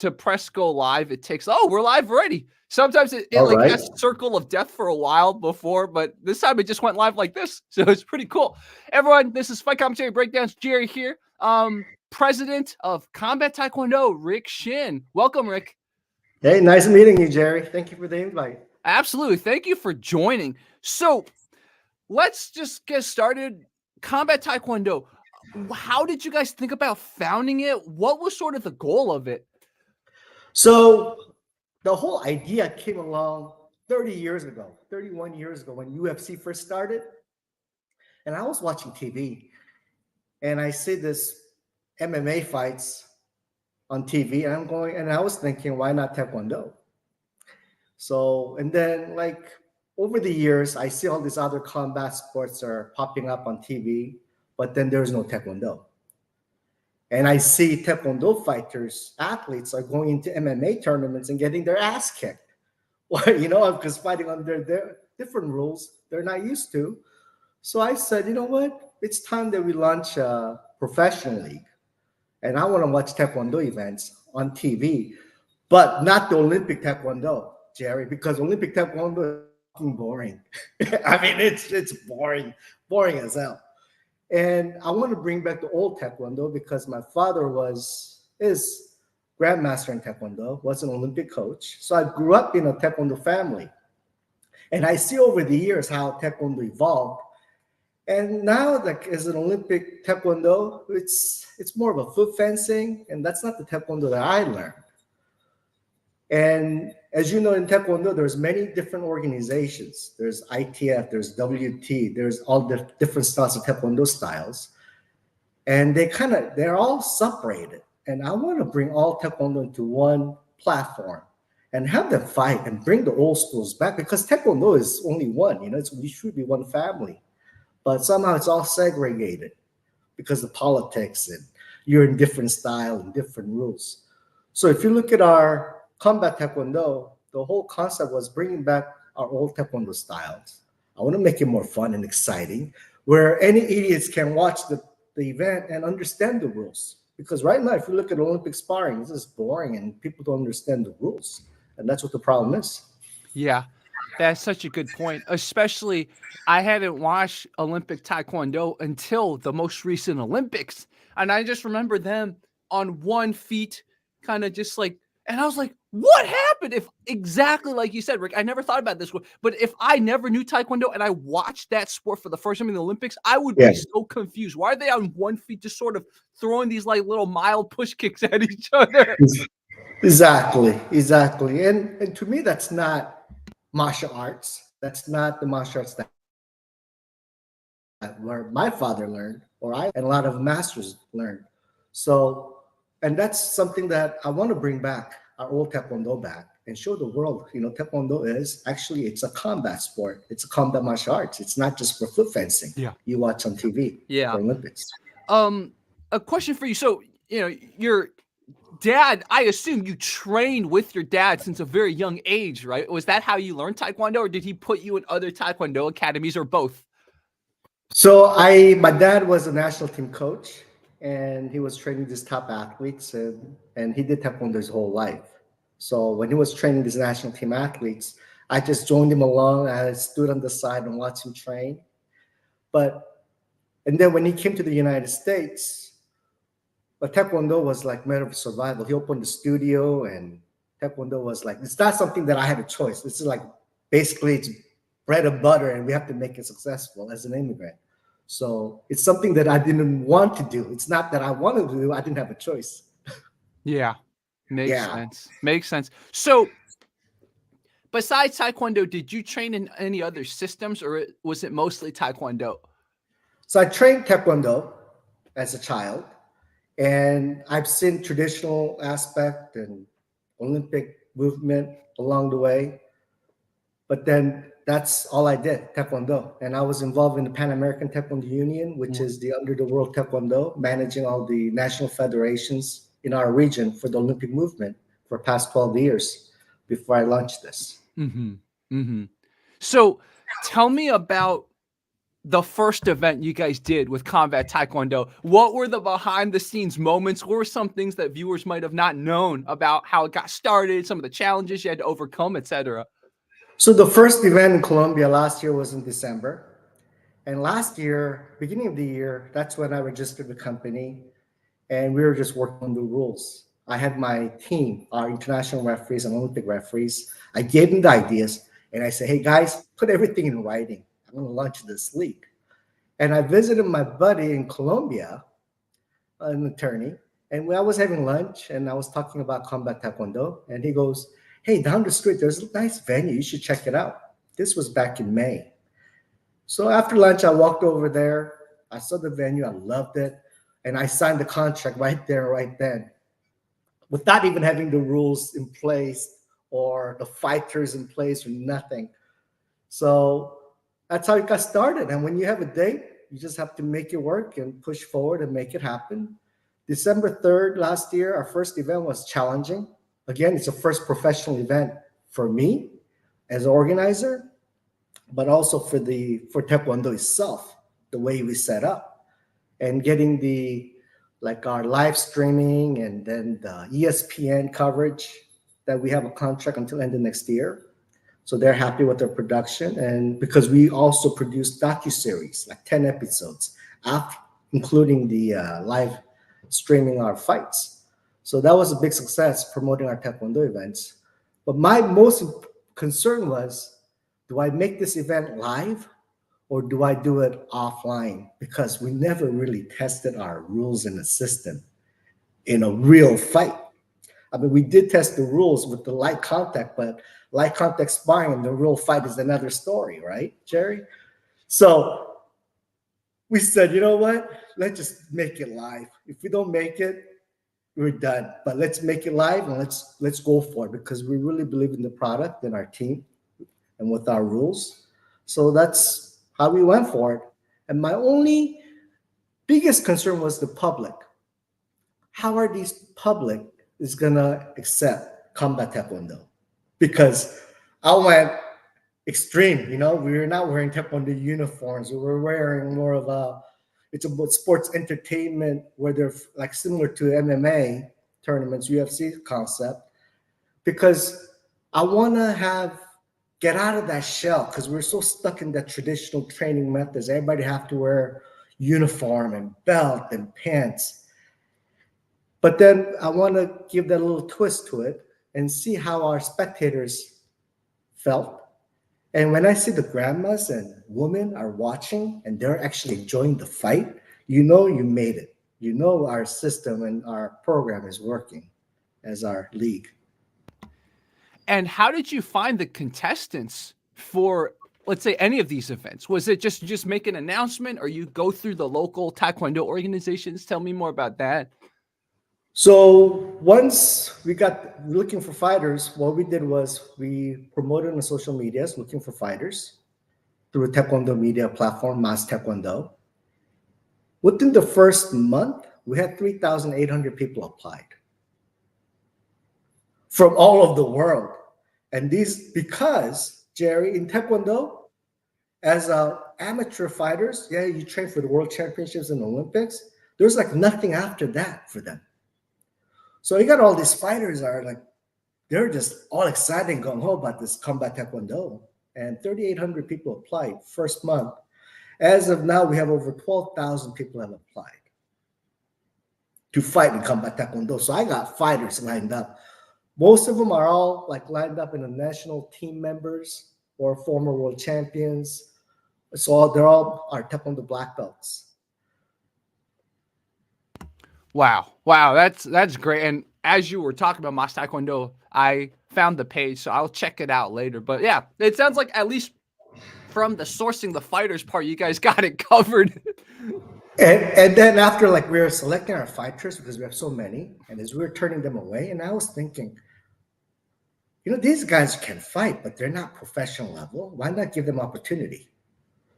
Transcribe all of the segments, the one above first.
to press go live, it takes, oh, we're live already. Sometimes it All like right. has circle of death for a while before, but this time it just went live like this. So it's pretty cool. Everyone, this is Fight Commentary Breakdowns. Jerry here. President of Combat Taekwondo, Rick Shin. Welcome, Rick. Hey, nice meeting you, Jerry. Thank you for the invite. Absolutely. Thank you for joining. So let's just get started. Combat Taekwondo. How did you guys think about founding it? What was sort of the goal of it? So the whole idea came along 30 years ago, 31 years ago when UFC first started. And I was watching TV and I see this MMA fights on TV and I was thinking, why not Taekwondo? So, and then like over the years, I see all these other combat sports are popping up on TV, but then there's no Taekwondo. And I see Taekwondo fighters, athletes are going into MMA tournaments and getting their ass kicked. Well, because fighting under their different rules they're not used to. So I said, you know what? It's time that we launch a professional league. And I want to watch Taekwondo events on TV, but not the Olympic Taekwondo, Jerry, because Olympic Taekwondo is fucking boring. I mean, it's boring as hell. And I want to bring back the old Taekwondo because my father is grandmaster in Taekwondo, was an Olympic coach. So I grew up in a Taekwondo family. And I see over the years how Taekwondo evolved. And now, like as an Olympic Taekwondo, it's more of a foot fencing, and that's not the Taekwondo that I learned. And as you know, in Taekwondo, there's many different organizations. There's ITF, there's WT, there's all the different styles of Taekwondo styles. And they're all separated. And I want to bring all Taekwondo into one platform and have them fight and bring the old schools back because Taekwondo is only one, we should be one family. But somehow it's all segregated because of politics and you're in different style and different rules. So if you look at our Combat Taekwondo, the whole concept was bringing back our old Taekwondo styles. I want to make it more fun and exciting, where any idiots can watch the event and understand the rules. Because right now, if you look at Olympic sparring, it's just boring and people don't understand the rules. And that's what the problem is. Yeah, that's such a good point. Especially, I hadn't watched Olympic Taekwondo until the most recent Olympics. And I just remember them on one feet, kind of just like, and I was like, what happened? If exactly like you said, Rick, I never thought about this. But if I never knew Taekwondo and I watched that sport for the first time in the Olympics, I would be so confused. Why are they on one feet just sort of throwing these like little mild push kicks at each other? Exactly. And to me, that's not martial arts. That's not the martial arts that where my father learned, and a lot of masters learned. So, and that's something that I want to bring back, our old Taekwondo back, and show the world, Taekwondo it's a combat sport. It's a combat martial arts. It's not just for foot fencing. Yeah. You watch on TV. Yeah. For Olympics. A question for you. So, your dad, I assume you trained with your dad since a very young age, right? Was that how you learned Taekwondo, or did he put you in other Taekwondo academies, or both? So my dad was a national team coach, and he was training these top athletes, and he did Taekwondo his whole life. So when he was training these national team athletes, I just joined him along. I stood on the side and watched him train. And then when he came to the United States, but Taekwondo was like matter of survival. He opened the studio, and Taekwondo was like, it's not something that I had a choice. This is like, basically it's bread and butter, and we have to make it successful as an immigrant. So it's something that I didn't want to do. It's not that I wanted to do. I didn't have a choice. Yeah. Makes sense. So besides Taekwondo, did you train in any other systems, or was it mostly Taekwondo? So I trained Taekwondo as a child, and I've seen traditional aspect and Olympic movement along the way. But then that's all I did, Taekwondo. And I was involved in the Pan American Taekwondo Union, which is the under the world Taekwondo, managing all the national federations in our region for the Olympic movement for past 12 years before I launched this. So tell me about the first event you guys did with Combat Taekwondo. What were the behind the scenes moments? What were some things that viewers might have not known about how it got started, some of the challenges you had to overcome, etc.? So the first event in Colombia last year was in December. And last year, beginning of the year, that's when I registered the company and we were just working on the rules. I had my team, our international referees and Olympic referees. I gave them the ideas and I said, hey guys, put everything in writing. I'm going to launch this league. And I visited my buddy in Colombia, an attorney, and when I was having lunch and I was talking about Combat Taekwondo, and he goes, hey, down the street, there's a nice venue. You should check it out. This was back in May. So after lunch, I walked over there. I saw the venue. I loved it. And I signed the contract right there, right then, without even having the rules in place or the fighters in place or nothing. So that's how it got started. And when you have a date, you just have to make it work and push forward and make it happen. December 3rd last year, our first event was challenging. Again, it's a first professional event for me as an organizer, but also for Taekwondo itself, the way we set up and getting our live streaming and then the ESPN coverage that we have a contract until end of next year. So they're happy with their production. And because we also produce docuseries, like 10 episodes, including the live streaming our fights. So that was a big success promoting our Taekwondo events. But my most concern was, do I make this event live or do I do it offline? Because we never really tested our rules in the system in a real fight. I mean, we did test the rules with the light contact, but light contact sparring and the real fight is another story, right, Jerry? So we said, you know what? Let's just make it live. If we don't make it, we're done. But let's make it live and let's go for it because we really believe in the product and our team and with our rules. So that's how we went for it. And my only biggest concern was the public. How are these public is gonna accept Combat Taekwondo? Because I went extreme, we were not wearing Taekwondo uniforms. We were wearing more of it's about sports entertainment where they're like similar to MMA tournaments, UFC concept, because I wanna get out of that shell because we're so stuck in that traditional training methods. Everybody have to wear uniform and belt and pants. But then I want to give that a little twist to it and see how our spectators felt. And when I see the grandmas and women are watching and they're actually enjoying the fight, you made it. Our system and our program is working as our league. And how did you find the contestants for, let's say, any of these events? Was it just make an announcement or you go through the local Taekwondo organizations? Tell me more about that. So once we got looking for fighters, what we did was we promoted on social medias looking for fighters through a Taekwondo media platform, Mass Taekwondo. Within the first month, we had 3,800 people applied from all over the world. And because, Jerry, in Taekwondo, as amateur fighters, you train for the World Championships and Olympics. There's like nothing after that for them. So you got all these fighters they're just all excited and gung ho about this Combat Taekwondo. And 3,800 people applied first month. As of now, we have over 12,000 people have applied to fight in Combat Taekwondo. So I got fighters lined up. Most of them are all lined up in the national team members or former world champions. So they're all our Taekwondo black belts. Wow, that's great. And as you were talking about Mas Taekwondo, I found the page, so I'll check it out later. But yeah, it sounds like at least from the sourcing the fighters part, you guys got it covered. And then after we were selecting our fighters because we have so many, and as we were turning them away, and I was thinking, these guys can fight, but they're not professional level. Why not give them opportunity?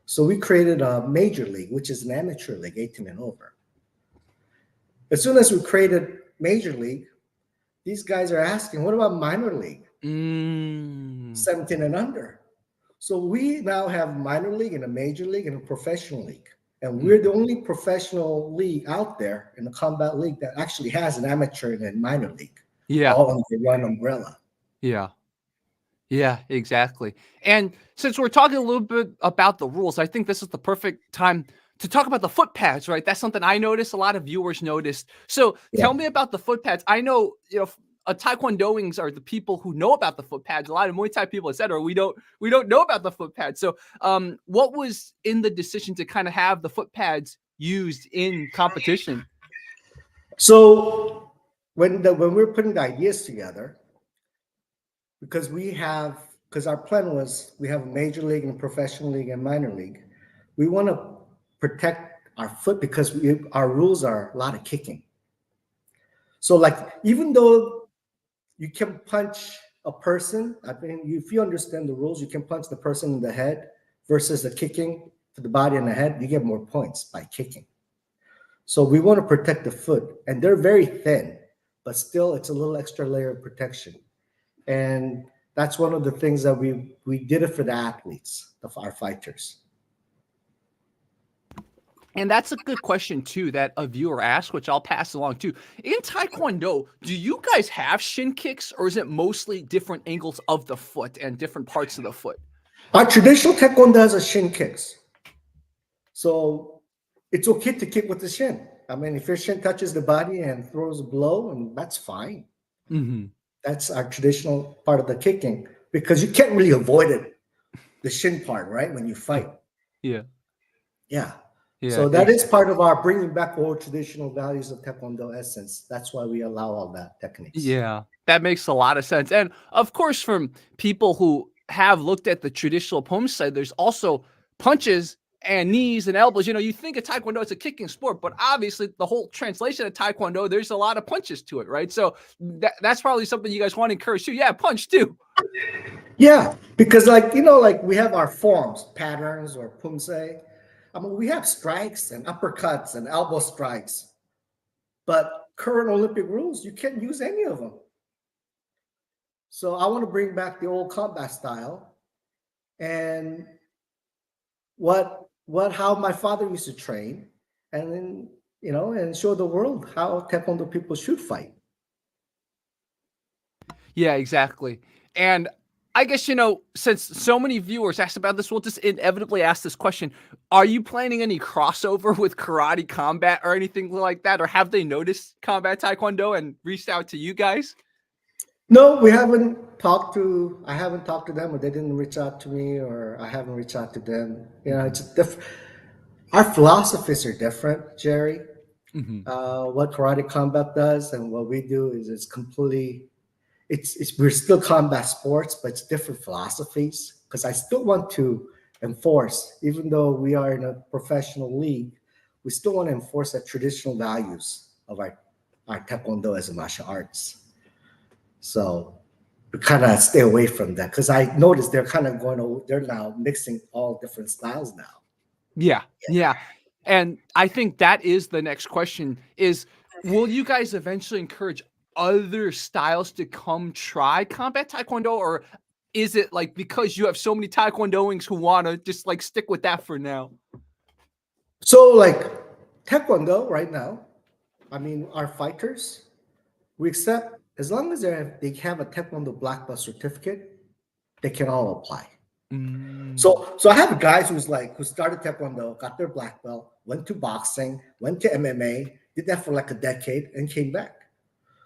So we created a major league, which is an amateur league, 18 and over. As soon as we created major league, these guys are asking, what about minor league? 17 and under. So we now have minor league and a major league and a professional league. And we're Mhm. the only professional league out there in the combat league that actually has an amateur and a minor league, Yeah. all under one umbrella. Yeah. Yeah, exactly. And since we're talking a little bit about the rules, I think this is the perfect time to talk about the foot pads, right? That's something I noticed, a lot of viewers noticed. So Yeah. tell me about the foot pads. I know, Taekwondoings are the people who know about the foot pads. A lot of Muay Thai people, etc. We don't know about the foot pads. So, what was in the decision to kind of have the foot pads used in competition? So when we're putting the ideas together, because our plan was we have a major league and a professional league and minor league, we want to protect our foot because our rules are a lot of kicking. So like even though you can punch a person, I mean, if you understand the rules, you can punch the person in the head versus the kicking to the body and the head. You get more points by kicking. So we want to protect the foot, and they're very thin, but still it's a little extra layer of protection. And that's one of the things that we did it for the athletes, our fighters. And that's a good question too that a viewer asked, which I'll pass along too. In Taekwondo, do you guys have shin kicks, or is it mostly different angles of the foot and different parts of the foot? Our traditional taekwondo has a shin kicks, so it's okay to kick with the shin. I mean, if your shin touches the body and throws a blow, and that's fine. Hmm. That's our traditional part of the kicking because you can't really avoid it, the shin part, right? When you Yeah, fight. yeah, Yeah. yeah, So that is part of our bringing back old traditional values of Taekwondo essence. That's why we allow all that techniques. yeah. That makes a lot of sense. And of course, from people who have looked at the traditional opponent side, there's also punches and knees and elbows. You think of Taekwondo, it's a kicking sport, but obviously the whole translation of Taekwondo, there's a lot of punches to it, right? So that's probably something you guys want to encourage too. Yeah, punch too. Yeah, because like we have our forms, patterns or pumse. I mean, we have strikes and uppercuts and elbow strikes, but current Olympic rules, you can't use any of them. So I want to bring back the old combat style and what how my father used to train, and then and show the world how Taekwondo people should fight. Yeah, exactly. And I guess, since so many viewers asked about this, we'll just inevitably ask this question. Are you planning any crossover with karate combat or anything like that? Or have they noticed combat taekwondo and reached out to you guys? No, we haven't talked to. I haven't talked to them, or they didn't reach out to me, or I haven't reached out to them. It's our philosophies are different, Jerry. Hmm. What karate combat does and what we do is it's completely. It's we're still combat sports, but it's different philosophies. Because I still want to enforce, even though we are in a professional league, we still want to enforce the traditional values of our taekwondo as a martial arts. So we kind of stay away from that because I noticed they're kind of they're now mixing all different styles now. Yeah, yeah. And I think that is the next question is, will you guys eventually encourage other styles to come try combat taekwondo, or is it like because you have so many taekwondoings who want to just like stick with that for now? So, like Taekwondo right now, I mean, our fighters, we accept as long as they have a Taekwondo black belt certificate, they can all apply. Mm. So I have guys who started Taekwondo, got their black belt, went to boxing, went to MMA, did that for like a decade, and came back.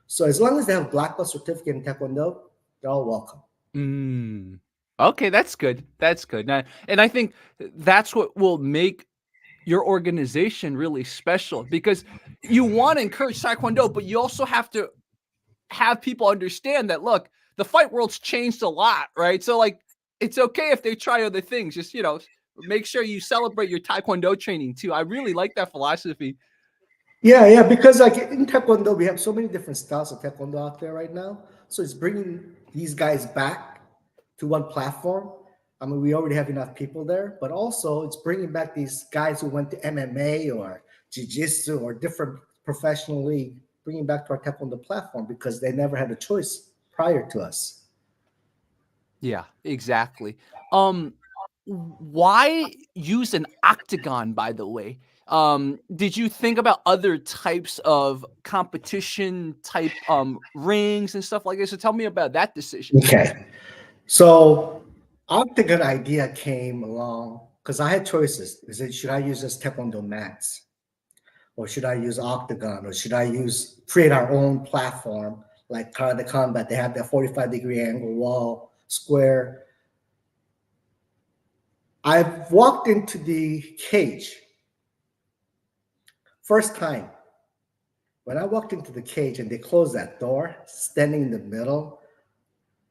So as long as they have a black belt certificate in Taekwondo, they're all welcome. Mm. Okay, that's good. That's good. And I think that's what will make your organization really special because you want to encourage taekwondo, but you also have to have people understand that look, the fight world's changed a lot, right? So like it's okay if they try other things. Just, make sure you celebrate your taekwondo training too. I really like that philosophy. Yeah, because like in Taekwondo, we have so many different styles of Taekwondo out there right now. So it's bringing these guys back to one platform. I mean, we already have enough people there, but also it's bringing back these guys who went to MMA or Jiu-Jitsu or different professional league, bringing back to our Taekwondo platform because they never had a choice prior to us. Yeah, exactly. why use an octagon, by the way? Did you think about other types of competition type rings and stuff like this? So tell me about that decision. Okay. So Octagon idea came along because I had choices. Is it should I use this Taekwondo mats? Or should I use Octagon? Or should I create our own platform like Karate Combat? They have that 45-degree angle wall square. I've walked into the cage. First time, when I walked into the cage and they closed that door, standing in the middle,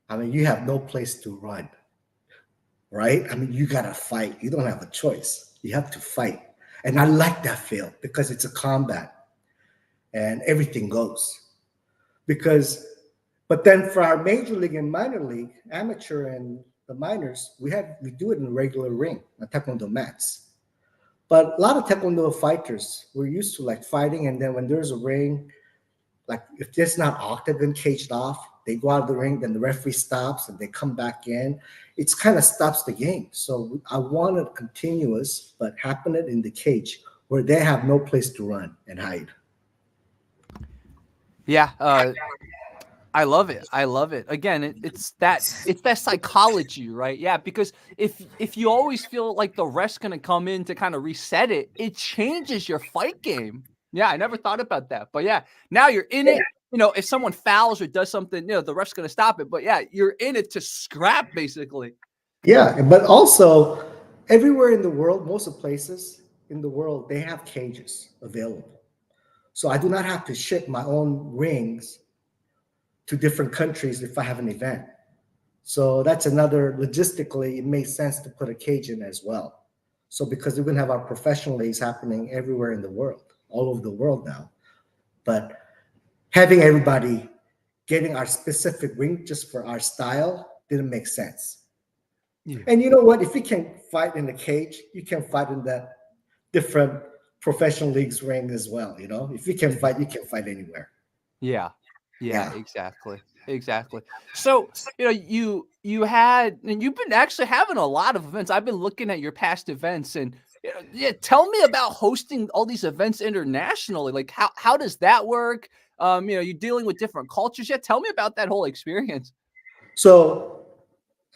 I mean, you have no place to run, right? I mean, you got to fight. You don't have a choice. You have to fight. And I like that feel because it's a combat and everything goes. But then for our major league and minor league, amateur and the minors, we do it in a regular ring, a Taekwondo mats. But a lot of Taekwondo fighters, we're used to like fighting, and then when there's a ring, like if there's not octagon caged off, they go out of the ring, then the referee stops and they come back in. It's kind of stops the game. So I wanted continuous, but happen it in the cage where they have no place to run and hide. Yeah, I love it. I love it. Again, it's that psychology, right? Yeah, because if you always feel like the ref's gonna come in to kind of reset it, it changes your fight game. Yeah, I never thought about that. But yeah, now you're in it. You know, if someone fouls or does something, you know, the ref's gonna stop it. But yeah, you're in it to scrap basically. Yeah, but also everywhere in the world, most of the places in the world, they have cages available. So I do not have to ship my own rings to different countries if I have an event. So that's another logistically, it makes sense to put a cage in as well. So because we're going to have our professional leagues happening everywhere in the world, all over the world now. But having everybody getting our specific ring just for our style didn't make sense. Yeah. And you know what? If you can fight in the cage, you can fight in that different professional leagues ring as well. You know, if you can fight, you can fight anywhere. Yeah. Yeah, Yeah. exactly. Exactly. So, you know, you had and you've been actually having a lot of events. I've been looking at your past events and you know, yeah, tell me about hosting all these events internationally. Like how does that work? You know, you're dealing with different cultures. Yeah, tell me about that whole experience. So,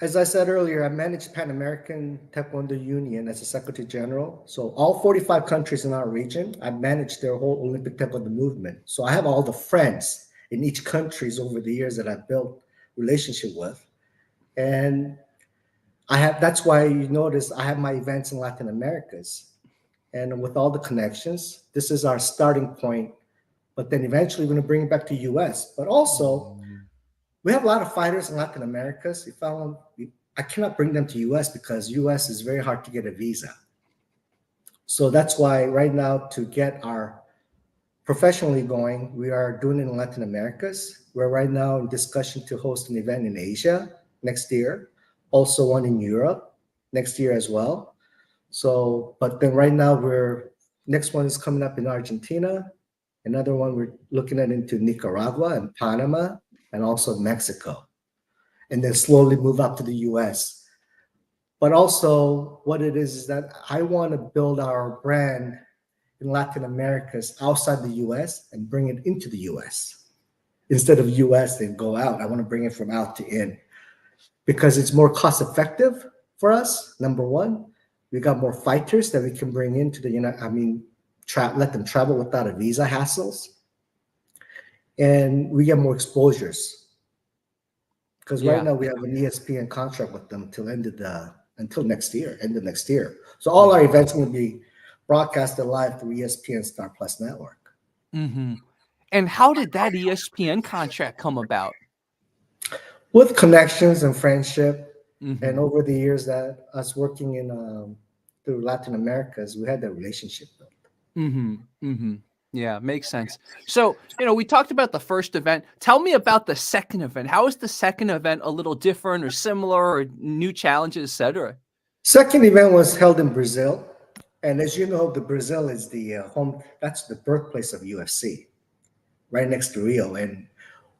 as I said earlier, I managed Pan American Taekwondo Union as a Secretary General. So, all 45 countries in our region, I managed their whole Olympic Taekwondo movement. So, I have all the friends in each countries over the years that I've built relationship with. And that's why you notice I have my events in Latin Americas. And with all the connections, this is our starting point. But then eventually we're going to bring it back to US. But also, we have a lot of fighters in Latin Americas. I cannot bring them to US because US is very hard to get a visa. So that's why right now to get our professionally going, we are doing it in Latin Americas. We're right now in discussion to host an event in Asia next year, also one in Europe next year as well. So, but then right now next one is coming up in Argentina. Another one we're looking at into Nicaragua and Panama and also Mexico. And then slowly move up to the US. But also what it is that I want to build our brand in Latin Americas outside the US and bring it into the US. Instead of US and go out, I want to bring it from out to in because it's more cost effective for us. Number one, we got more fighters that we can bring into the let them travel without a visa hassles, and we get more exposures because right Yeah. now we have an ESPN contract with them until next year, end of next year. So all Yeah. our events will be broadcasted live through ESPN Star Plus Network. Mm-hmm. And how did that ESPN contract come about? With connections and friendship, Mm-hmm. and over the years that us working in through Latin Americas, we had that relationship built. Mm-hmm. Mm-hmm. Yeah, makes sense. So, you know, we talked about the first event. Tell me about the second event. How is the second event a little different or similar or new challenges, etc.? Second event was held in Brazil, and as you know, the Brazil is the home. That's the birthplace of UFC, right next to Rio, and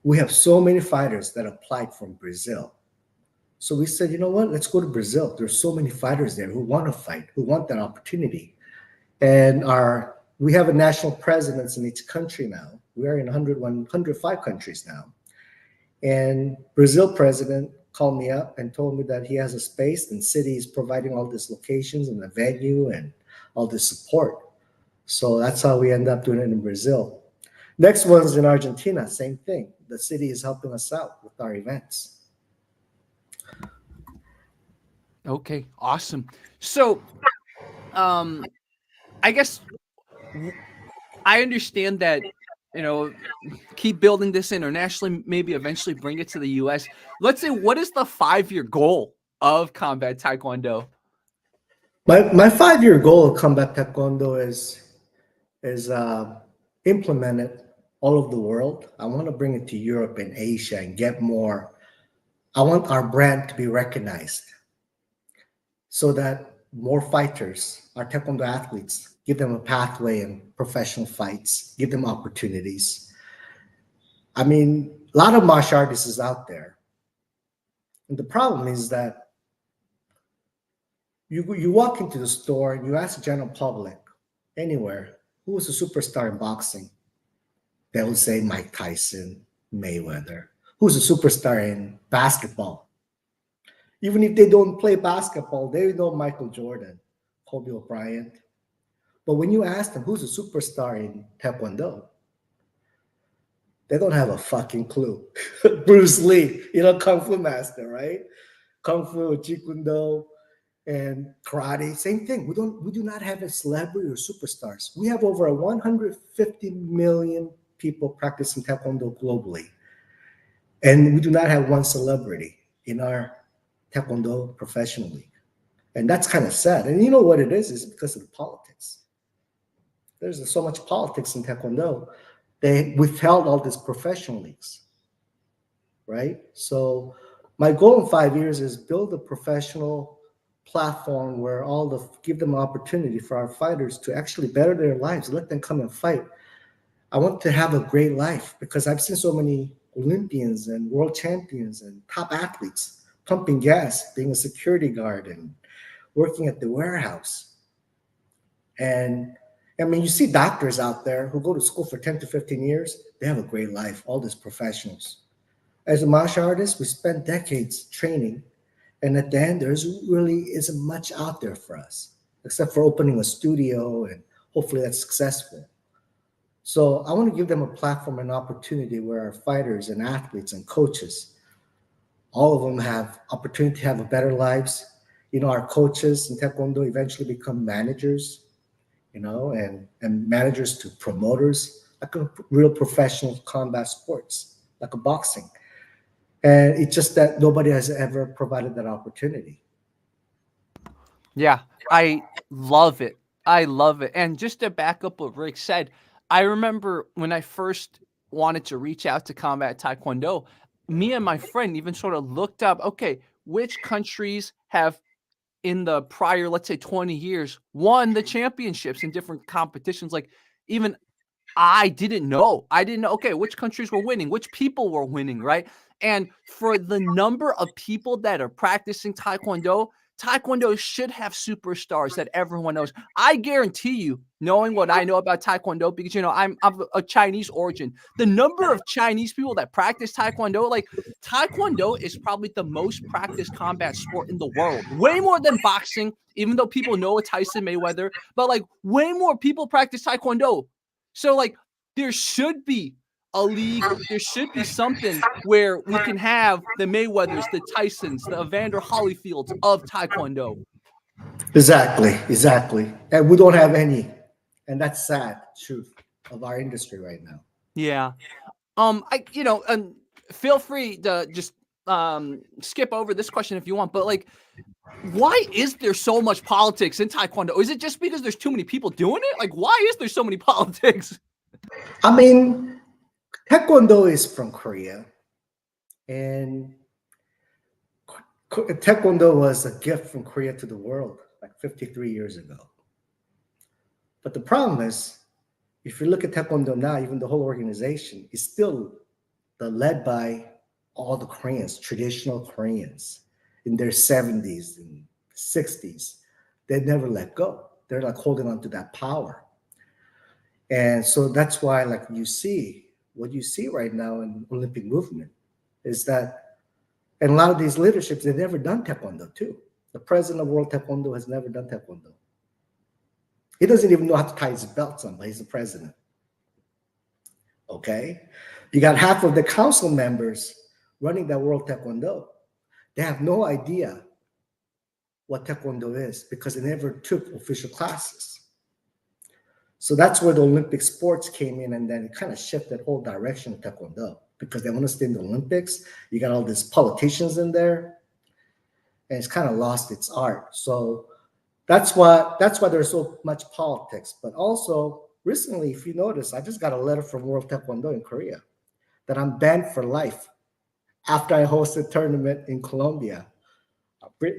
we have so many fighters that applied from Brazil. So we said, you know what? Let's go to Brazil. There's so many fighters there who want to fight, who want that opportunity. And we have a national presence in each country now. We are in 105 countries now. And Brazil president called me up and told me that he has a space and city is providing all these locations and the venue and all this support. So that's how we end up doing it in Brazil. Next one's in Argentina, same thing. The city is helping us out with our events. Okay, awesome. So, um, I guess I understand that, you know, keep building this internationally, maybe eventually bring it to the US. Let's say, what is the 5-year goal of Combat Taekwondo? My 5-year goal of Kombat Taekwondo is implemented all over the world. I want to bring it to Europe and Asia and get more. I want our brand to be recognized so that more fighters, our Taekwondo athletes, give them a pathway in professional fights, give them opportunities. I mean, a lot of martial artists is out there. And the problem is that you walk into the store and you ask the general public anywhere, who was a superstar in boxing? They will say Mike Tyson, Mayweather. Who's a superstar in basketball? Even if they don't play basketball, they know Michael Jordan, Kobe Bryant. But when you ask them who's a superstar in Taekwondo, they don't have a fucking clue. Bruce Lee, Kung Fu master, right? Kung Fu, Jeet Kune Do, and karate, same thing. We do not have a celebrity or superstars. We have over 150 million people practicing Taekwondo globally. And we do not have one celebrity in our Taekwondo professional league. And that's kind of sad. And you know what it is because of the politics. There's so much politics in Taekwondo. They withheld all these professional leagues, right? So my goal in 5 years is build a professional platform where give them an opportunity for our fighters to actually better their lives, let them come and fight. I want to have a great life because I've seen so many Olympians and world champions and top athletes pumping gas, being a security guard and working at the warehouse. And I mean, you see doctors out there who go to school for 10 to 15 years, they have a great life, all these professionals. As a martial artist, we spent decades training. And at the end, really isn't much out there for us, except for opening a studio and hopefully that's successful. So I want to give them a platform and opportunity where our fighters and athletes and coaches, all of them have opportunity to have a better lives. Our coaches in Taekwondo eventually become managers, and managers to promoters, like a real professional combat sports, like a boxing. And it's just that nobody has ever provided that opportunity. Yeah, I love it. I love it. And just to back up what Rick said, I remember when I first wanted to reach out to Combat Taekwondo, me and my friend even sort of looked up, okay, which countries have in the prior, let's say 20 years, won the championships in different competitions. Like even I didn't know. I didn't know, okay, which countries were winning, which people were winning, right? And for the number of people that are practicing Taekwondo, Taekwondo should have superstars that everyone knows. I guarantee you, knowing what I know about Taekwondo, because I'm of a Chinese origin, the number of Chinese people that practice Taekwondo, like Taekwondo is probably the most practiced combat sport in the world, way more than boxing, even though people know Tyson Mayweather, but like way more people practice Taekwondo. So like there should be a league, there should be something where we can have the Mayweathers, the Tysons, the Evander Holyfields of Taekwondo. Exactly. And we don't have any. And that's sad truth of our industry right now. Yeah. Feel free to just skip over this question if you want, but like why is there so much politics in Taekwondo? Is it just because there's too many people doing it? Like why is there so many politics? I mean, Taekwondo is from Korea, and Taekwondo was a gift from Korea to the world like 53 years ago. But the problem is, if you look at Taekwondo now, even the whole organization is still led by all the Koreans, traditional Koreans. in their 70s and 60s. They never let go. They're like holding on to that power. And so that's why, like, what you see right now in Olympic movement is that, and a lot of these leaderships, they've never done Taekwondo too. The president of World Taekwondo has never done Taekwondo. He doesn't even know how to tie his belts on, but he's the president. Okay? You got half of the council members running that World Taekwondo. They have no idea what Taekwondo is because they never took official classes. So that's where the Olympic sports came in, and then it kind of shifted the whole direction of Taekwondo because they want to stay in the Olympics. You got all these politicians in there, and it's kind of lost its art. So that's why there's so much politics. But also recently, if you notice, I just got a letter from World Taekwondo in Korea that I'm banned for life after I hosted a tournament in Colombia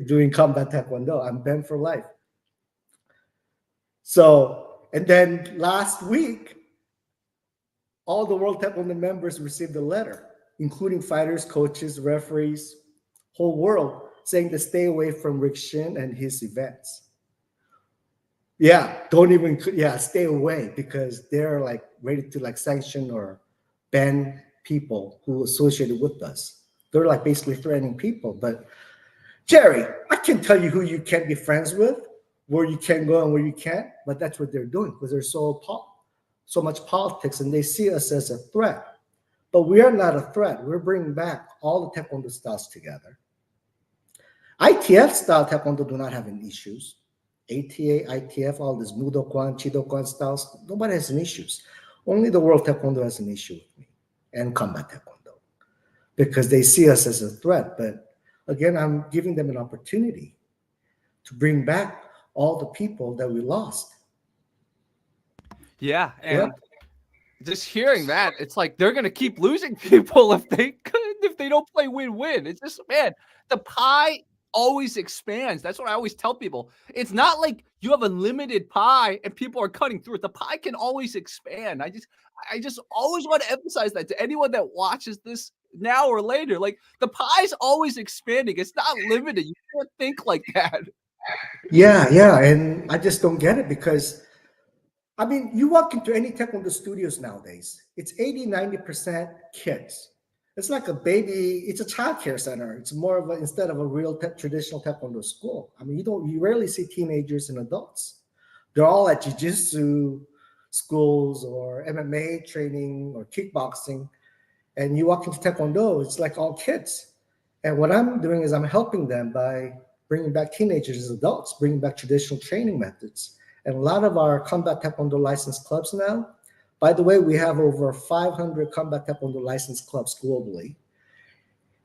doing Kombat Taekwondo. I'm banned for life. So, and then last week, all the World Taekwondo members received a letter, including fighters, coaches, referees, whole world, saying to stay away from Rick Shin and his events. Stay away because they're like ready to like sanction or ban people who associated with us. They're like basically threatening people. But Jerry, I can tell you who you can't be friends with, where you can go and where you can't, but that's what they're doing because there's so much politics and they see us as a threat. But we are not a threat. We're bringing back all the Taekwondo styles together. ITF style Taekwondo do not have any issues. ATA, ITF, all these Mudo-kwan, Chido-kwan styles, nobody has any issues. Only the World Taekwondo has an issue with me and Kombat Taekwondo because they see us as a threat. But again, I'm giving them an opportunity to bring back all the people that we lost. Yeah, and just hearing that, it's like they're gonna keep losing people if they don't play win-win. It's just, man, the pie always expands. That's what I always tell people. It's not like you have a limited pie and people are cutting through it. The pie can always expand. I just always want to emphasize that to anyone that watches this now or later. Like the pie's always expanding. It's not limited. You can't think like that. Yeah, and I just don't get it because I mean, you walk into any Taekwondo studios nowadays, it's 80-90% kids. It's like a baby, it's a childcare center. It's more of instead of a real traditional Taekwondo school. I mean, you rarely see teenagers and adults. They're all at jiu-jitsu schools or MMA training or kickboxing. And you walk into Taekwondo, it's like all kids. And what I'm doing is I'm helping them by bringing back teenagers as adults, bringing back traditional training methods. And a lot of our Kombat Taekwondo licensed clubs now, by the way, we have over 500 Kombat Taekwondo licensed clubs globally.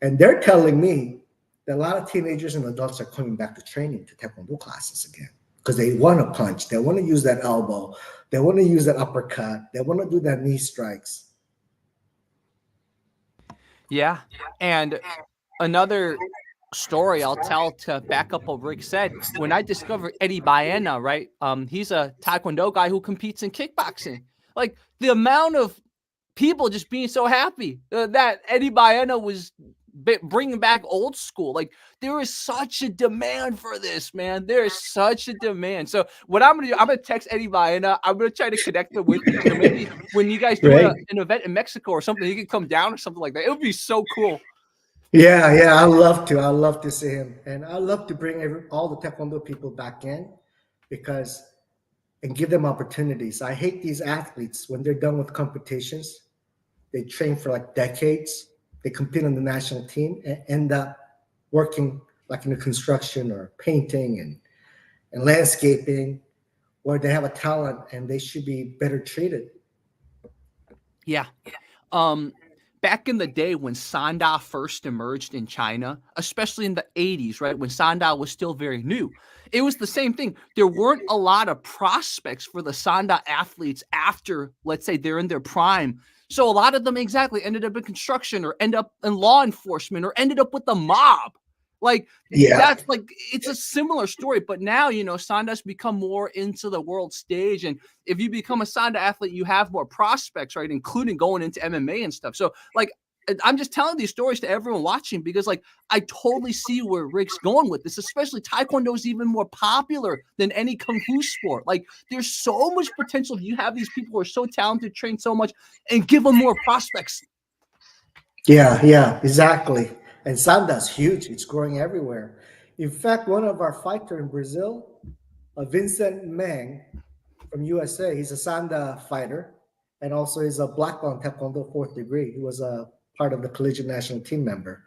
And they're telling me that a lot of teenagers and adults are coming back to training to Taekwondo classes again because they want to punch, they want to use that elbow, they want to use that uppercut, they want to do that knee strikes. Yeah, and another story I'll tell to back up what Rick said. When I discovered Eddie Baena, right? He's a Taekwondo guy who competes in kickboxing. Like the amount of people just being so happy that Eddie Baena was bringing back old school. Like there is such a demand for this, man. There is such a demand. So what I'm gonna do, I'm gonna text Eddie Baena. I'm gonna try to connect him with you. So maybe when you guys do an event in Mexico or something, he can come down or something like that. It would be so cool. Yeah, I love to. I love to see him, and I love to bring all the Taekwondo people back in and give them opportunities. I hate these athletes when they're done with competitions. They train for like decades. They compete on the national team and end up working like in the construction or painting and landscaping, where they have a talent and they should be better treated. Yeah. Back in the day when Sanda first emerged in China, especially in the 80s, right, when Sanda was still very new, it was the same thing. There weren't a lot of prospects for the Sanda athletes after, let's say, they're in their prime. So a lot of them exactly ended up in construction or end up in law enforcement or ended up with the mob. Like, that's like, it's a similar story. But now, Sanda's become more into the world stage. And if you become a Sanda athlete, you have more prospects, right? Including going into MMA and stuff. So like, I'm just telling these stories to everyone watching because, like, I totally see where Rick's going with this, especially Taekwondo is even more popular than any Kung Fu sport. Like, there's so much potential if you have these people who are so talented, train so much, and give them more prospects. Yeah, exactly. And Sanda's huge. It's growing everywhere. In fact, one of our fighter in Brazil, Vincent Meng from USA, he's a Sanda fighter, and also he's a black belt in Taekwondo fourth degree. He was a part of the collegiate national team member.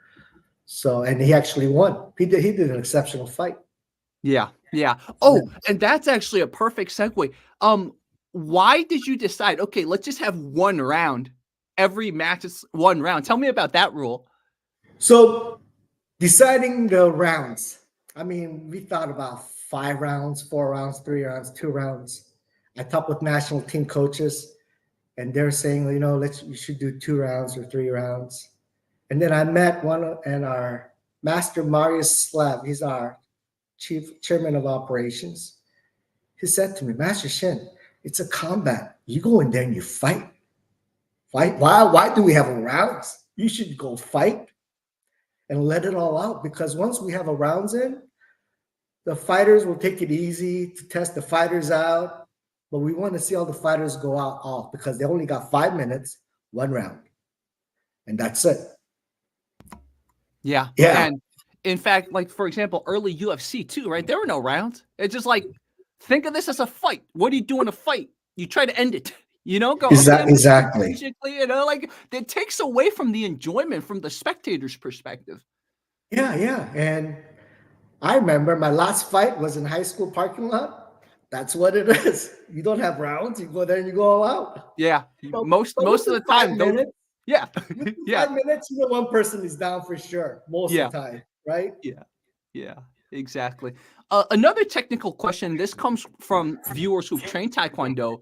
So, and he actually won. He did an exceptional fight. Yeah. Yeah. Oh, and that's actually a perfect segue. Why did you decide, okay, let's just have one round? Every match is one round. Tell me about that rule. So deciding the rounds. I mean, we thought about 5 rounds, 4 rounds, 3 rounds, 2 rounds. I talked with national team coaches, and they're saying, you should do 2 rounds or 3 rounds. And then I met and our master Marius Slav. He's our chairman of operations. He said to me, Master Shin, it's a combat. You go in there and you fight. Fight. Why do we have rounds? You should go fight and let it all out, because once we have a rounds in, the fighters will take it easy to test the fighters out. But we want to see all the fighters go out off, because they only got 5 minutes, 1 round, and that's it. Yeah. Yeah, And in fact, like, for example, early UFC too, right? There were no rounds. It's just like, think of this as a fight. What do you do in a fight? You try to end it. Go, okay, I'm exactly. strategically, like, it takes away from the enjoyment from the spectator's perspective. Yeah. And I remember my last fight was in high school parking lot. That's what it is. You don't have rounds. You go there and you go all out. Yeah. But Most of the time, 5 minutes, yeah. within Yeah. 5 minutes, one person is down for sure most of the time, right? Yeah, exactly. Another technical question. This comes from viewers who've trained Taekwondo.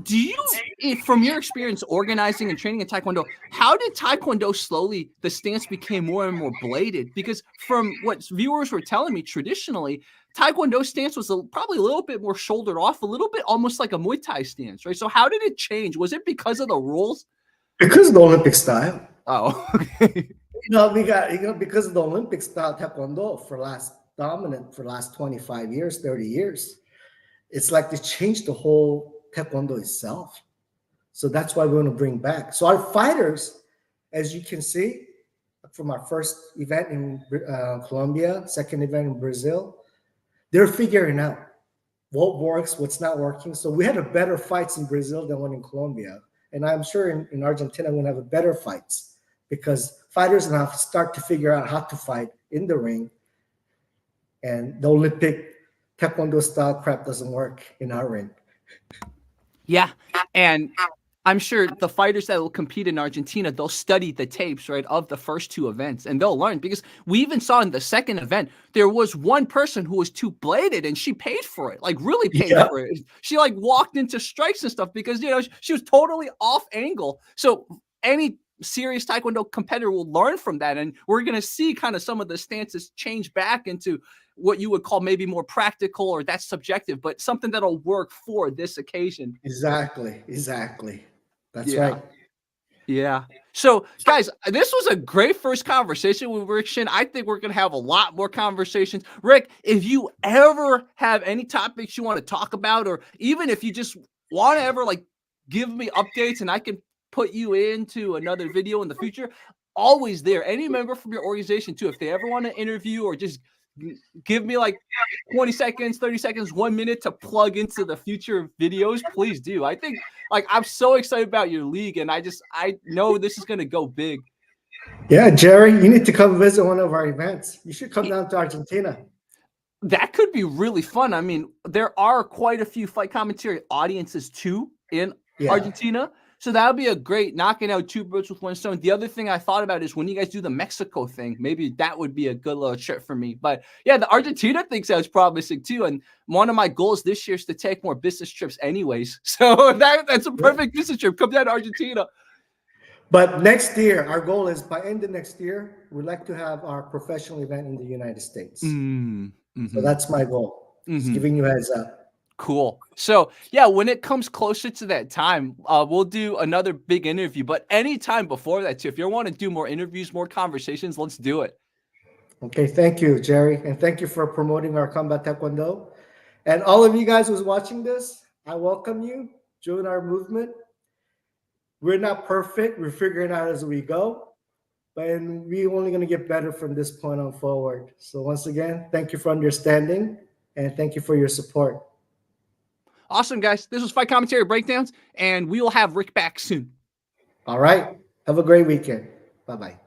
Do you, from your experience organizing and training in Taekwondo, how did Taekwondo slowly, the stance became more and more bladed? Because from what viewers were telling me, traditionally, Taekwondo stance was probably a little bit more shouldered off, a little bit almost like a Muay Thai stance, right? So how did it change? Was it because of the rules? Because of the Olympic style. Oh, okay. Because of the Olympic style Taekwondo dominant for last 25 years, 30 years. It's like they changed the whole Taekwondo itself. So that's why we want to bring back. So our fighters, as you can see, from our first event in Colombia, second event in Brazil, they're figuring out what works, what's not working. So we had a better fights in Brazil than one in Colombia. And I'm sure in Argentina, we're going to have a better fights, because fighters now start to figure out how to fight in the ring. And the Olympic Taekwondo style crap doesn't work in our ring. Yeah. And I'm sure the fighters that will compete in Argentina, they'll study the tapes, right, of the first two events, and they'll learn, because we even saw in the second event, there was one person who was too bladed, and she paid for it, like really paid for it. She like walked into strikes and stuff because, she was totally off angle. So any serious Taekwondo competitor will learn from that. And we're going to see kind of some of the stances change back into what you would call maybe more practical, or that's subjective, but something that'll work for this occasion. Exactly. That's right. Yeah. So, guys, this was a great first conversation with Rick Shin. I think we're going to have a lot more conversations. Rick, if you ever have any topics you want to talk about, or even if you just want to ever like give me updates and I can put you into another video in the future, always there. Any member from your organization too, if they ever want to interview or just give me like 20 seconds, 30 seconds, 1 minute to plug into the future videos, please do. I think like I'm so excited about your league, and I know this is going to go big. Yeah, Jerry, you need to come visit one of our events. You should come down to Argentina. That could be really fun. I mean, there are quite a few fight commentary audiences too in Argentina. So that would be a great knocking out two birds with one stone. The other thing I thought about is when you guys do the Mexico thing, maybe that would be a good little trip for me. But yeah, the Argentina thing sounds promising too. And one of my goals this year is to take more business trips anyways. So that's a perfect business trip. Come down to Argentina. But next year, our goal is by end of next year, we'd like to have our professional event in the United States. So that's my goal. Just giving you a heads up. Cool. So yeah, when it comes closer to that time, we'll do another big interview. But anytime before that, too, if you want to do more interviews, more conversations, let's do it. Okay, thank you, Jerry, and thank you for promoting our Combat Taekwondo. And all of you guys who's watching this, I welcome you. Join our movement. We're not perfect. We're figuring out as we go, but we're only going to get better from this point on forward. So once again, thank you for understanding, and thank you for your support. Awesome, guys. This was Fight Commentary Breakdowns, and we will have Rick back soon. All right. Have a great weekend. Bye-bye.